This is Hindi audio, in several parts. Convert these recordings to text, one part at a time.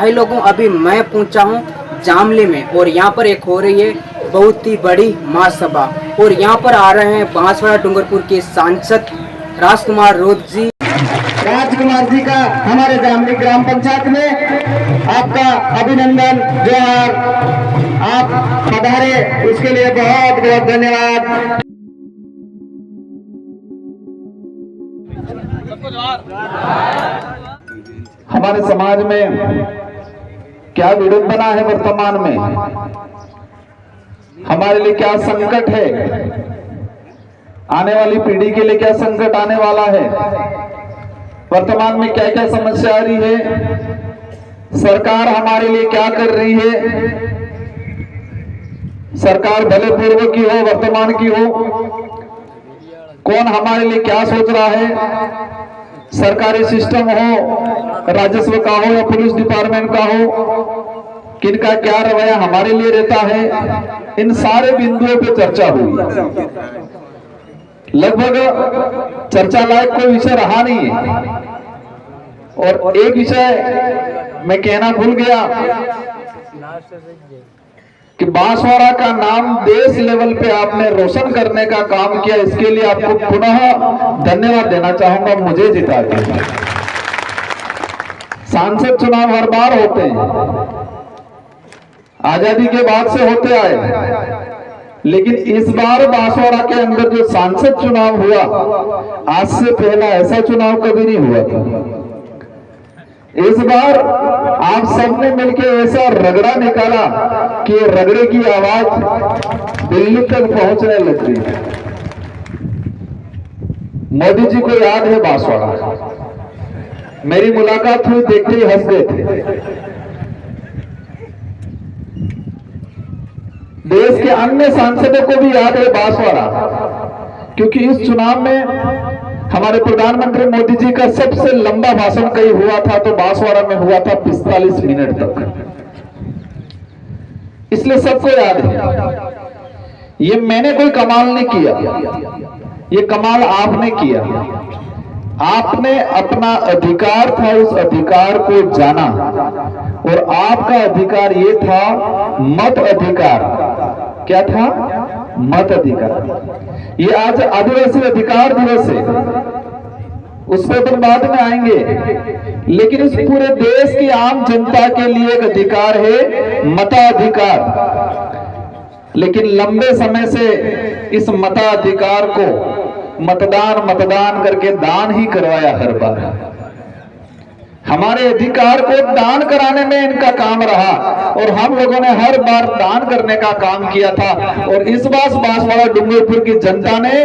भाई लोगों, अभी मैं पहुंचा हूं जामली में और यहाँ पर एक हो रही है बहुत ही बड़ी महासभा और यहाँ पर आ रहे हैं बांसवाड़ा डूंगरपुर के सांसद राजकुमार रोध जी। राजकुमार जी का हमारे जामली ग्राम पंचायत में आपका अभिनंदन, जोहार। आप पधारे उसके लिए बहुत बहुत धन्यवाद। हमारे समाज में क्या विडंबना है, वर्तमान में हमारे लिए क्या संकट है, आने वाली पीढ़ी के लिए क्या संकट आने वाला है, वर्तमान में क्या क्या समस्या आ रही है, सरकार हमारे लिए क्या कर रही है। सरकार भले पूर्व की हो, वर्तमान की हो, कौन हमारे लिए क्या सोच रहा है। सरकारी सिस्टम हो, राजस्व का हो या पुलिस डिपार्टमेंट का हो, किनका क्या रवैया हमारे लिए रहता है, इन सारे बिंदुओं पे चर्चा हुई। लगभग चर्चा लायक कोई विषय रहा नहीं है। और एक विषय मैं कहना भूल गया कि बांसवाड़ा का नाम देश लेवल पे आपने रोशन करने का काम किया, इसके लिए आपको पुनः धन्यवाद देना चाहूंगा, मुझे जिता के। सांसद चुनाव हर बार होते हैं, आजादी के बाद से होते आए, लेकिन इस बार बांसवाड़ा के अंदर जो सांसद चुनाव हुआ, आज से पहला ऐसा चुनाव कभी नहीं हुआ था। इस बार आप सबने मिलकर ऐसा रगड़ा निकाला कि रगड़े की आवाज दिल्ली तक पहुंचने लग गई। मोदी जी को याद है बांसवाड़ा, मेरी मुलाकात हुई, देखते ही हंस गए थे। देश के अन्य सांसदों को भी याद है बांसवाड़ा, क्योंकि इस चुनाव में हमारे प्रधानमंत्री मोदी जी का सबसे लंबा भाषण कहीं हुआ था तो बांसवाड़ा में हुआ था 45 मिनट तक, इसलिए सबको याद है। ये मैंने कोई कमाल नहीं किया, ये कमाल आपने किया। आपने अपना अधिकार था, उस अधिकार को जाना, और आपका अधिकार ये था मत अधिकार। क्या था? मत अधिकार। ये आज आदिवासी अधिकार दिवस है, उस पर तो बाद में आएंगे, लेकिन इस पूरे देश की आम जनता के लिए एक अधिकार है, मताधिकार। लेकिन लंबे समय से इस मताधिकार को मतदान करके दान ही करवाया हर बार। हमारे अधिकार को दान कराने में इनका काम रहा और हम लोगों ने हर बार दान करने का काम किया था। और इस बार बांसवाड़ा डूंगरपुर की जनता ने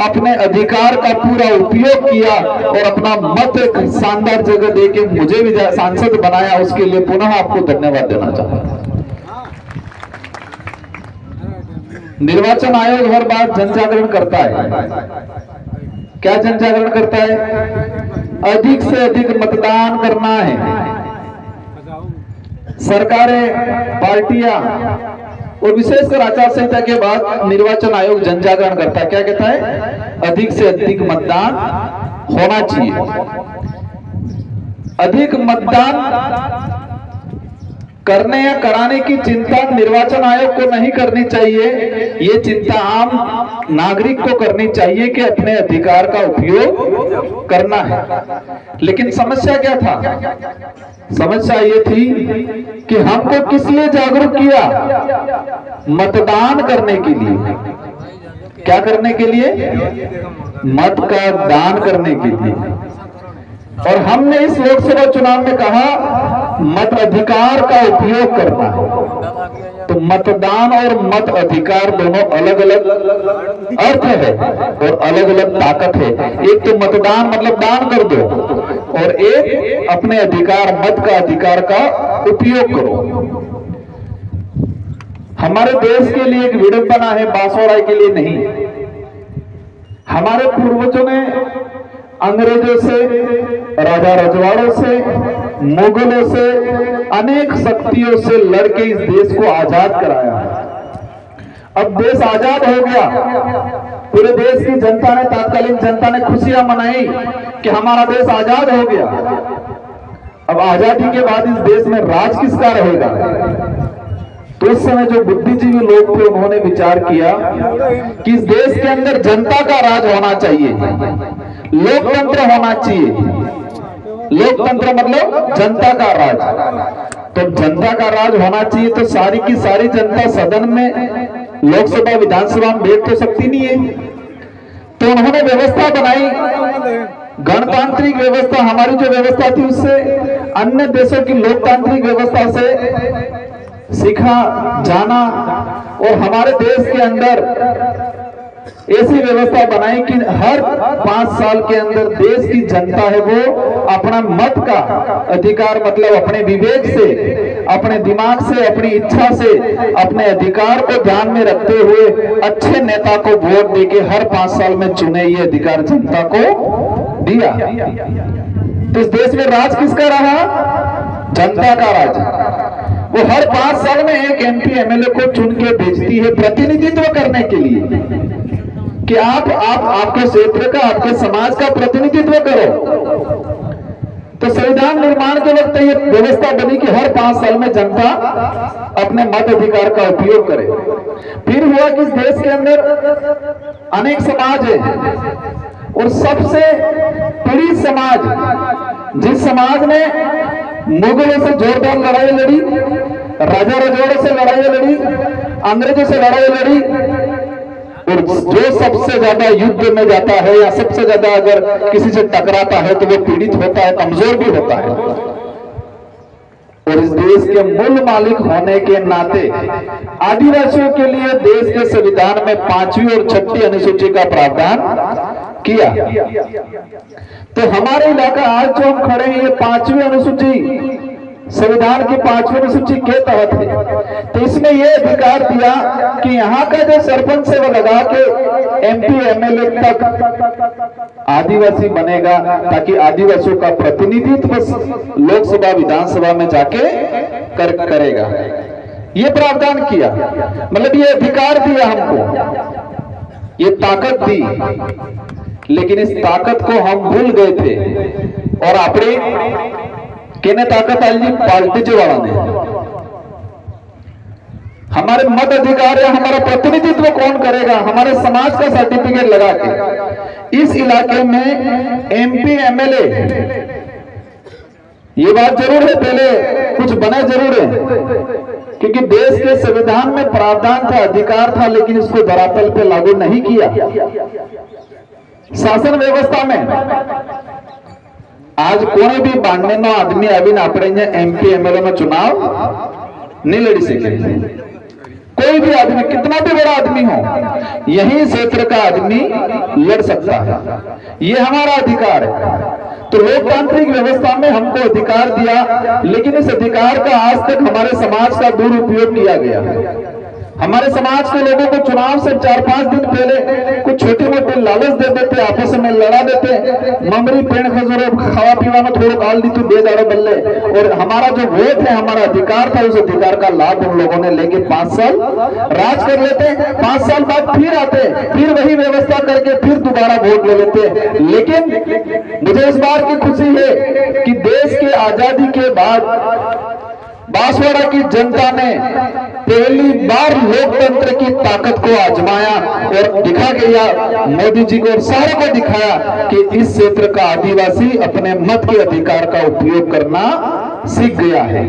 अपने अधिकार का पूरा उपयोग किया और अपना मत एक शानदार जगह देके मुझे भी सांसद बनाया, उसके लिए पुनः आपको धन्यवाद देना चाहता हूं। निर्वाचन आयोग हर बार जन जागरण करता है। क्या जन जागरण करता है? अधिक से अधिक मतदान करना है। सरकारें, पार्टियां और विशेषकर आचार संहिता के बाद निर्वाचन आयोग जन जागरण करता है। क्या कहता है? अधिक से अधिक मतदान होना चाहिए। अधिक मतदान करने या कराने की चिंता निर्वाचन आयोग को नहीं करनी चाहिए, ये चिंता आम नागरिक को करनी चाहिए कि अपने अधिकार का उपयोग करना है। लेकिन समस्या क्या था? समस्या ये थी कि हमको किस लिए जागरूक किया? मतदान करने के लिए। क्या करने के लिए? मत का दान करने के लिए। और हमने इस लोकसभा चुनाव में कहा मत अधिकार का उपयोग करना है। तो मतदान और मत अधिकार दोनों अलग अलग अर्थ है और अलग अलग ताकत है। एक तो मतदान मतलब दान कर दो, और एक अपने अधिकार, मत का अधिकार का उपयोग करो। हमारे देश के लिए एक विडंबना है, बांसवाड़ा के लिए नहीं। हमारे पूर्वजों ने अंग्रेजों से, राजा रजवाड़ों से, मुगलों से, अनेक शक्तियों से लड़के इस देश को आजाद कराया। अब देश आजाद हो गया, पूरे देश की जनता ने, तत्कालीन जनता ने खुशियां मनाई कि हमारा देश आजाद हो गया। अब आजादी के बाद इस देश में राज किसका रहेगा? तो उस समय जो बुद्धिजीवी लोग थे उन्होंने विचार किया कि इस देश के अंदर जनता का राज होना चाहिए, लोकतंत्र होना चाहिए। लोकतंत्र मतलब जनता का राज। तो जनता का राज होना चाहिए तो सारी की सारी जनता सदन में, लोकसभा विधानसभा में बैठ तो सकती नहीं है। तो उन्होंने व्यवस्था बनाई, गणतांत्रिक व्यवस्था। हमारी जो व्यवस्था थी उससे अन्य देशों की लोकतांत्रिक व्यवस्था से सीखा जाना, और हमारे देश के अंदर ऐसी व्यवस्था बनाई कि हर 5 साल के अंदर देश की जनता है वो अपना मत का अधिकार, मतलब अपने विवेक से, अपने दिमाग से, अपनी इच्छा से, अपने अधिकार को ध्यान में रखते हुए अच्छे नेता को वोट देके हर 5 साल में चुने, ये अधिकार जनता को दिया। तो इस देश में राज किसका रहा? जनता का राज। वो हर 5 साल में एक MP MLA को चुन के भेजती है प्रतिनिधित्व करने के लिए कि आप आपके क्षेत्र का, आपके समाज का प्रतिनिधित्व करो। तो संविधान निर्माण के वक्त ये व्यवस्था बनी कि हर 5 साल में जनता अपने मत अधिकार का उपयोग करे। फिर हुआ कि इस देश के अंदर अनेक समाज है, और सबसे पीड़ित समाज, जिस समाज ने मुगलों से जोरदार लड़ाई लड़ी, राजा रजौड़ों से लड़ाई लड़ी, अंग्रेजों से लड़ाई लड़ी, और जो सबसे ज्यादा युद्ध में जाता है या सबसे ज्यादा अगर किसी से टकराता है तो वो पीड़ित होता है, कमजोर भी होता है। और इस देश के मूल मालिक होने के नाते आदिवासियों के लिए देश के संविधान में 5वीं और 6ठी अनुसूची का प्रावधान किया। तो हमारे इलाका आज जो हम खड़े हैं ये 5वीं अनुसूची, संविधान की 5वीं अनुसूची के तहत है। तो इसमें यह अधिकार दिया कि यहाँ का जो सरपंच है वो लगा के MP MLA तक आदिवासी बनेगा, ताकि आदिवासियों का प्रतिनिधित्व लोकसभा विधानसभा में जाके करेगा। ये प्रावधान किया, मतलब ये अधिकार दिया हमको, ये ताकत दी। लेकिन इस ताकत को हम भूल गए थे, और अपने केने ताकत आई जी पार्टी वाला ने हमारे मत अधिकार या हमारा प्रतिनिधित्व कौन करेगा? हमारे समाज का सर्टिफिकेट लगा के इस इलाके में MP MLA, ये बात जरूर है, पहले कुछ बने जरूर है, क्योंकि देश के संविधान में प्रावधान था, अधिकार था, लेकिन इसको धरातल पे लागू नहीं किया। शासन व्यवस्था में आज कोई भी बांधने नो आदमी अभी अपने MP MLA में चुनाव नहीं लड़ी सके। कोई भी आदमी, कितना भी बड़ा आदमी हो, यही क्षेत्र का आदमी लड़ सकता है, ये हमारा अधिकार है। तो लोकतांत्रिक व्यवस्था में हमको अधिकार दिया, लेकिन इस अधिकार का आज तक हमारे समाज का दुरुपयोग किया गया। हमारे समाज के लोगों को चुनाव से 4-5 दिन पहले कुछ छोटे मोटे लालच दे देते, आपस में लड़ा देते, ममरी पेड़ खजूर खावा पीवा में थोड़ा काल दी तो दे दाड़ो बल्ले, और हमारा जो वोट है, हमारा अधिकार था, उस अधिकार का लाभ उन लोगों ने लेके 5 साल राज कर लेते। 5 साल बाद फिर आते, फिर वही व्यवस्था करके फिर दोबारा वोट ले लेते। लेकिन मुझे इस बार की खुशी है कि देश के आजादी के बाद बांसवाड़ा की जनता ने पहली बार लोकतंत्र की ताकत को आजमाया और दिखा गया, मोदी जी को और सारे को दिखाया कि इस क्षेत्र का आदिवासी अपने मत के अधिकार का उपयोग करना सीख गया है।